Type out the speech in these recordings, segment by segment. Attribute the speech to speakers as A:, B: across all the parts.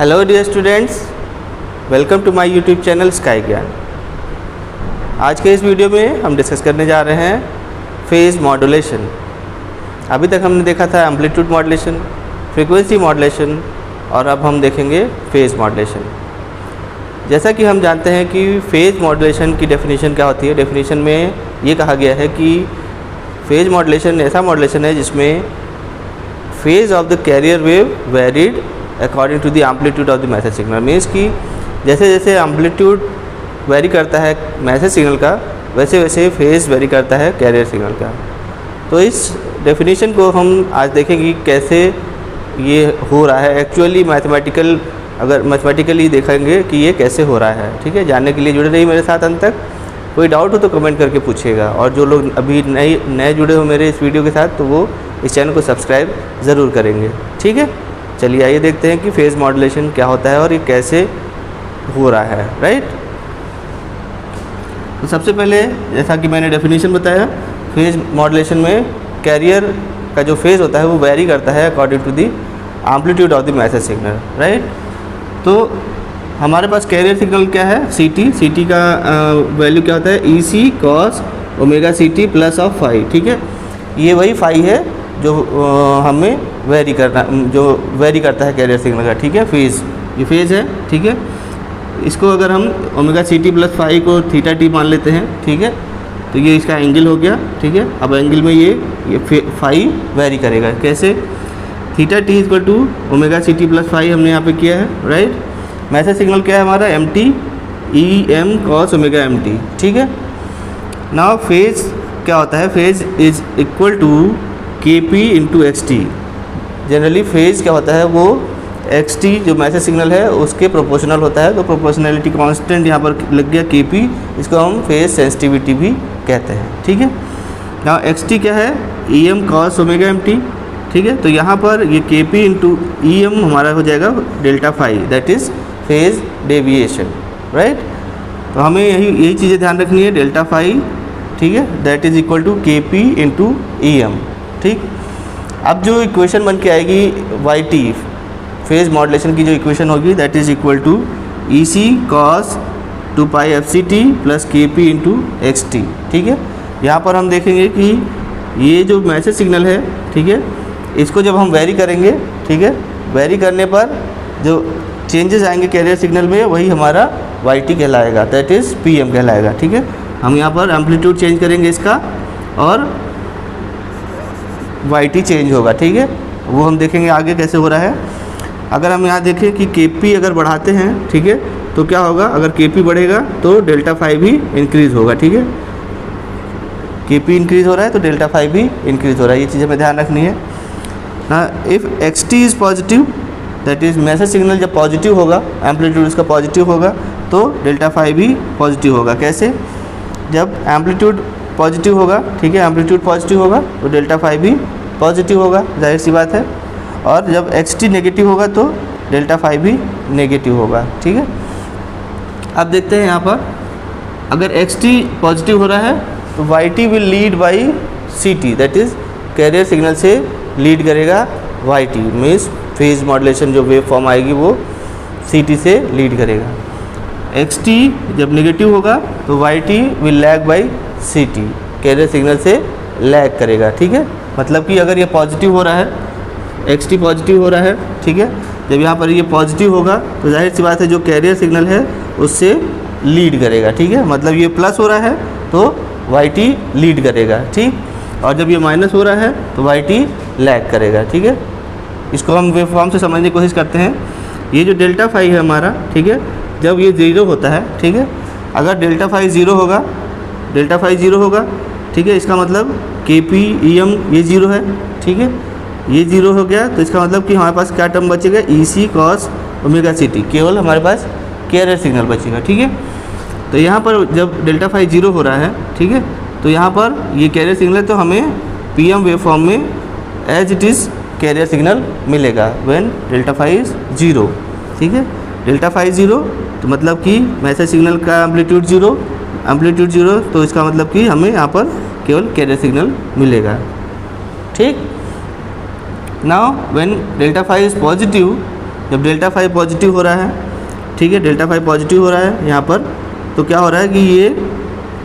A: Hello dear students, welcome to my YouTube channel SkyGyan। आज के इस वीडियो में हम डिस्कस करने जा रहे हैं फेज़ मॉड्यूलेशन। अभी तक हमने देखा था एम्पलीट्यूड मॉड्यूलेशन, फ्रीक्वेंसी मॉड्यूलेशन और अब हम देखेंगे फेज़ मॉड्यूलेशन। जैसा कि हम जानते हैं कि फेज़ मॉड्यूलेशन की डेफिनेशन क्या होती है। डेफिनेशन में ये कहा गया है कि फेज़ मॉड्यूलेशन ऐसा मॉड्यूलेशन है जिसमें phase of the carrier wave varied according to the amplitude of the message signal. Means कि जैसे जैसे एम्पलीट्यूड वेरी करता है मैसेज सिग्नल का, वैसे वैसे फेज़ वेरी करता है कैरियर सिग्नल का। तो इस डेफिनेशन को हम आज देखेंगे कैसे ये हो रहा है एक्चुअली मैथमेटिकली देखेंगे कि ये कैसे हो रहा है। ठीक है, जानने के लिए जुड़े रहिए मेरे साथ अंत तक। कोई डाउट हो तो कमेंट करके पूछिएगा, और जो लोग अभी नए जुड़े हो मेरे इस वीडियो के साथ तो वो इस चैनल को सब्सक्राइब ज़रूर करेंगे। ठीक है, चलिए आइए देखते हैं कि फेज़ मॉड्यूलेशन क्या होता है और ये कैसे हो रहा है। राइट, तो सबसे पहले जैसा कि मैंने डेफिनेशन बताया, फेज़ मॉड्यूलेशन में कैरियर का जो फेज़ होता है वो वेरी करता है according to the amplitude of the message signal. Right, तो हमारे पास कैरियर सिग्नल क्या है, सी का वैल्यू क्या होता है, EC cos omega CT plus of phi. ठीक है, ये वही फाई है जो हमें वेरी करता है कैरियर सिग्नल का। ठीक है, फेज़, ये फेज़ है। ठीक है, इसको अगर हम ओमेगा CT प्लस फाई को थीटा टी मान लेते हैं, ठीक है, तो ये इसका एंगल हो गया। ठीक है, अब एंगल में ये फाई वेरी करेगा। कैसे, theta t equal to omega CT plus phi हमने यहाँ पे किया है। राइट, मैसेज सिग्नल क्या है हमारा, MT EM cos omega MT। ठीक है, नाउ फेज़ क्या होता है, phase is equal to KP into XT। Generally phase क्या होता है, वो XT जो मैसेज सिग्नल है उसके प्रोपोर्शनल होता है। तो प्रोपोर्शनैलिटी कांस्टेंट यहाँ पर लग गया KP, इसको हम फेज़ सेंसिटिविटी भी कहते हैं। ठीक है, नाउ XT क्या है, EM cos ओमेगा MT। ठीक है, तो यहाँ पर ये KP इंटू EM हमारा हो जाएगा delta phi, that is phase deviation. Right, तो हमें यही चीज़ें ध्यान रखनी है, डेल्टा फाई, ठीक है, that is equal to KP into EM। ठीक, अब जो इक्वेशन बन के आएगी YT फेज़ मॉड्यूलेशन की जो इक्वेशन होगी, that is equal to EC cos 2 pi FCT plus KP into XT। ठीक है, यहाँ पर हम देखेंगे कि ये जो मैसेज सिग्नल है, ठीक है, इसको जब हम वेरी करेंगे, ठीक है, वेरी करने पर जो चेंजेस आएंगे कैरियर सिग्नल में वही हमारा YT कहलाएगा, दैट इज़ PM कहलाएगा। ठीक है, हम यहाँ पर एम्पलीट्यूड चेंज करेंगे इसका और YT चेंज होगा। ठीक है, वो हम देखेंगे आगे कैसे हो रहा है। अगर हम यहाँ देखें कि KP अगर बढ़ाते हैं, ठीक है, तो क्या होगा, अगर KP बढ़ेगा तो डेल्टा फाई भी इंक्रीज़ होगा। ठीक है, KP इंक्रीज़ हो रहा है तो डेल्टा फाई भी इंक्रीज़ हो रहा है, ये चीज़ हमें ध्यान रखनी है ना। If XT is positive, that is message signal जब पॉजिटिव होगा, एम्पलीट्यूड इसका पॉजिटिव होगा तो डेल्टा फाई भी पॉजिटिव होगा। कैसे, जब एम्पलीट्यूड पॉजिटिव होगा, ठीक है, एम्पलीट्यूड पॉजिटिव होगा तो डेल्टा फाई भी पॉजिटिव होगा, जाहिर सी बात है। और जब XT नेगेटिव होगा तो डेल्टा फाई भी नेगेटिव होगा। ठीक है, अब देखते हैं यहाँ पर अगर XT पॉजिटिव हो रहा है तो YT will lead by CT, that is carrier signal से लीड करेगा YT। मीन्स फेज़ मॉड्यूलेशन जो वेव फॉर्म आएगी वो CT से लीड करेगा। XT जब नेगेटिव होगा तो YT will lag by CT, carrier signal से लैग करेगा। ठीक है, मतलब कि अगर ये पॉजिटिव हो रहा है, XT पॉजिटिव हो रहा है, ठीक है, जब यहाँ पर ये पॉजिटिव होगा तो जाहिर सी बात है जो कैरियर सिग्नल है उससे लीड करेगा। ठीक है, मतलब ये प्लस हो रहा है तो YT लीड करेगा। ठीक, और जब ये माइनस हो रहा है तो YT लैग करेगा। ठीक है, इसको हम वेव फॉर्म से समझने की कोशिश करते हैं। ये जो डेल्टा फाई है हमारा, ठीक है, जब ये ज़ीरो होता है, ठीक है, अगर डेल्टा फाई ज़ीरो होगा, डेल्टा फाई ज़ीरो होगा, ठीक है, इसका मतलब KP EM ये ज़ीरो है। ठीक है, ये ज़ीरो हो गया तो इसका मतलब कि हमारे पास क्या टर्म बचेगा, EC cos ओमेगा CT, केवल हमारे पास कैरियर सिग्नल बचेगा। ठीक है, तो यहाँ पर जब डेल्टा फाई ज़ीरो हो रहा है, ठीक है, तो यहाँ पर ये कैरियर सिग्नल तो हमें PM वेव फॉर्म में as it is carrier signal मिलेगा when delta phi is zero. ठीक है, डेल्टा फाई ज़ीरो तो मतलब कि मैसेज सिग्नल का एम्पलीट्यूड ज़ीरो, तो इसका मतलब कि हमें यहाँ पर केवल कैरियर सिग्नल मिलेगा। ठीक, now when delta phi is positive जब डेल्टा 5 पॉजिटिव हो रहा है, ठीक है, डेल्टा 5 पॉजिटिव हो रहा है यहाँ पर, तो क्या हो रहा है कि ये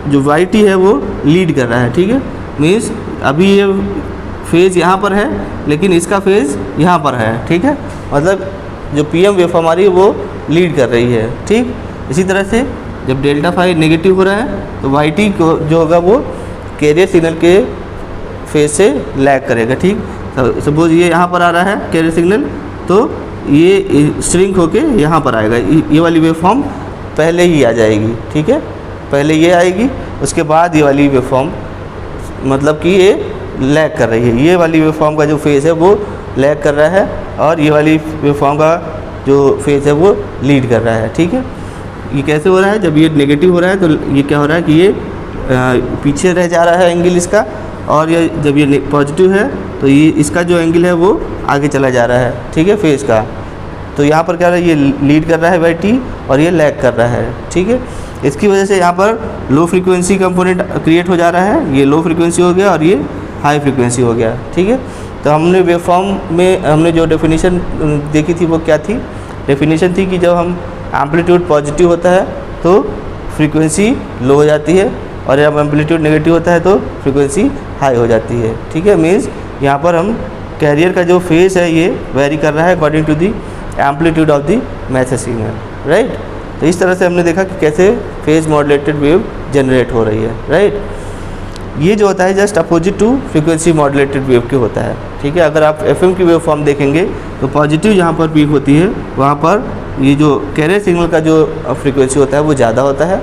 A: जो YT है वो लीड कर रहा है, ठीक है। मीन्स अभी ये फेज़ यहाँ पर है लेकिन इसका फेज़ यहाँ पर है, ठीक है, मतलब जो PM वेवफॉर्म आ रही है वो लीड कर रही है, ठीक। इसी तरह से जब डेल्टा 5 नेगेटिव हो रहा है तो YT को जो होगा वो कैरियर सिग्नल के फेज से लैग करेगा, ठीक। सपोज ये यहाँ पर आ रहा है कैरियर सिग्नल, तो ये श्रिंक होके यहाँ पर आएगा, ये वाली वेवफॉर्म पहले ही आ जाएगी, ठीक है, पहले ये आएगी, उसके बाद ये वाली वेवफॉर्म, मतलब कि ये लैग कर रही है, ये वाली वेवफॉर्म का जो फेज़ है वो लैग कर रहा है और ये वाली वेवफॉर्म का जो फेज़ है वो लीड कर रहा है, ठीक है। ये कैसे हो रहा है, जब ये नेगेटिव हो रहा है तो ये क्या हो रहा है कि ये पीछे रह जा रहा है एंगल इसका, और ये जब ये पॉजिटिव है तो ये इसका जो एंगल है वो आगे चला जा रहा है, ठीक है, फेज़ का। तो यहाँ पर क्या हो रहा है, ये लीड कर रहा है YT और ये लैग कर रहा है, ठीक है। इसकी वजह से यहाँ पर लो फ्रीक्वेंसी कंपोनेंट क्रिएट हो जा रहा है, ये लो फ्रीक्वेंसी हो गया और ये हाई फ्रीक्वेंसी हो गया, ठीक है। तो हमने वेवफॉर्म में हमने जो डेफिनेशन देखी थी वो क्या थी, डेफिनेशन थी कि जब हम एम्पलीट्यूड पॉजिटिव होता है तो फ्रीक्वेंसी लो हो जाती है, और जब एम्पलीट्यूड नेगेटिव होता है तो फ्रीक्वेंसी हाई हो जाती है, ठीक है। मीन्स यहाँ पर हम कैरियर का जो फेज़ है ये वेरी कर रहा है according to the amplitude of the message signal, right. तो इस तरह से हमने देखा कि कैसे फेज मॉड्यूलेटेड वेव जनरेट हो रही है, राइट। ये जो होता है just opposite to frequency modulated wave के होता है, ठीक है। अगर आप FM की वेव फॉर्म देखेंगे तो पॉजिटिव जहाँ पर पीक होती है वहाँ पर ये जो कैरियर सिग्नल का जो फ्रीक्वेंसी होता है वो ज़्यादा होता है,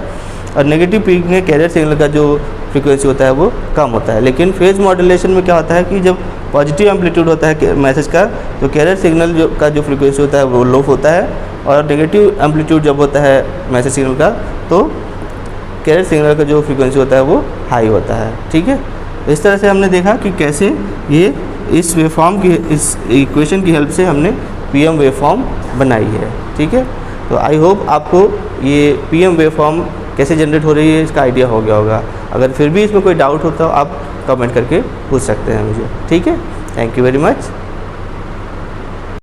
A: और नेगेटिव पीक में कैरियर सिग्नल का जो फ्रीक्वेंसी होता है वो कम होता है। लेकिन फेज मॉड्यूलेशन में क्या होता है कि जब पॉजिटिव एम्पलीट्यूड होता है मैसेज का तो कैरियर सिग्नल जो का जो फ्रीक्वेंसी होता है वो लो होता है, और नेगेटिव एम्पलीट्यूड जब होता है मैसेज सिग्नल का तो कैरियर सिग्नल का जो फ्रीक्वेंसी होता है वो हाई होता है, ठीक है। इस तरह से हमने देखा कि कैसे ये इस वेवफॉर्म की इस इक्वेशन की हेल्प से हमने PM वेवफॉर्म बनाई है, ठीक है। तो आई होप आपको ये PM वेवफॉर्म कैसे जनरेट हो रही है इसका आइडिया हो गया होगा। अगर फिर भी इसमें कोई डाउट होता हो आप कमेंट करके पूछ सकते हैं मुझे, ठीक है। Thank you very much.